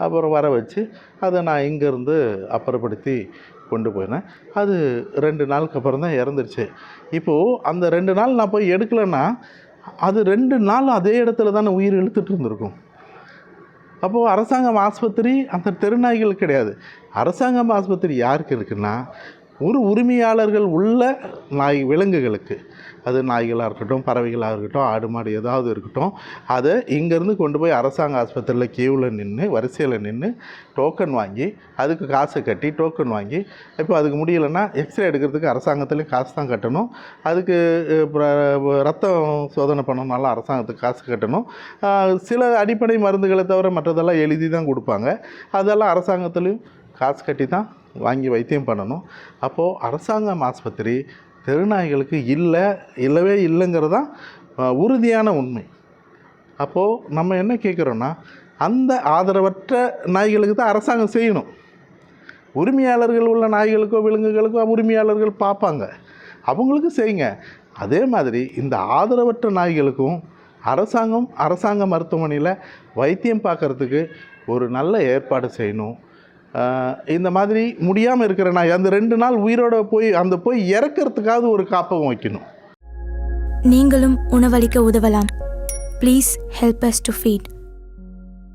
அப்புறம் வர வச்சு அதை நான் இங்கேருந்து அப்புறப்படுத்தி கொண்டு போயினேன். அது 2 நாளுக்கு அப்புறம் தான் இறந்துருச்சு. இப்போது அந்த 2 நாள் நான் போய் எடுக்கலைன்னா அது 2 நாள் அதே இடத்துல தானே உயிர் இழுத்துட்டு இருந்திருக்கும். அப்போது அரசாங்கம் ஆஸ்பத்திரி அந்த தெருநாய்கள் கிடையாது. அரசாங்கம் ஆஸ்பத்திரி யாருக்கு இருக்குன்னா, ஒரு உரிமையாளர்கள் உள்ள விலங்குகளுக்கு, அது நாய்களாக இருக்கட்டும், பறவைகளாக இருக்கட்டும், ஆடு மாடு ஏதாவது இருக்கட்டும், அதை இங்கேருந்து கொண்டு போய் அரசாங்க ஆஸ்பத்திரியில் கியூவில் நின்று வரிசையில் நின்று டோக்கன் வாங்கி அதுக்கு காசு கட்டி டோக்கன் வாங்கி, இப்போ அதுக்கு முடியலைன்னா எக்ஸ்ரே எடுக்கிறதுக்கு அரசாங்கத்துலேயும் காசு தான் கட்டணும், அதுக்கு ரத்தம் சோதனை பண்ணணும்னாலும் அரசாங்கத்துக்கு காசு கட்டணும், சில அடிப்படை மருந்துகளை தவிர மற்றதெல்லாம் எழுதி தான் கொடுப்பாங்க, அதெல்லாம் அரசாங்கத்துலேயும் காசு கட்டி தான் வாங்கி வைத்தியம் பண்ணணும். அப்போது அரசாங்கம் ஆஸ்பத்திரி தெருநாய்களுக்கு இல்லவே இல்லைங்கிறது தான் உறுதியான உண்மை. அப்போது நம்ம என்ன கேட்குறோன்னா, அந்த ஆதரவற்ற நாய்களுக்கு தான் அரசாங்கம் செய்யணும். உரிமையாளர்கள் உள்ள நாய்களுக்கோ விலங்குகளுக்கோ உரிமையாளர்கள் பார்ப்பாங்க, அவங்களுக்கு செய்யுங்க. அதே மாதிரி இந்த ஆதரவற்ற நாய்களுக்கும் அரசாங்க மருத்துவமனையில் வைத்தியம் பார்க்குறதுக்கு ஒரு நல்ல ஏற்பாடு செய்யணும். இந்த மாதிரி முடியாமல் இருக்கிற நாய் அந்த 2 நாள் உயிரோட போய் இறக்கிறதுக்காவது ஒரு காப்பகம் வைக்கணும். நீங்களும் உணவளிக்க உதவலாம். Please help us to feet.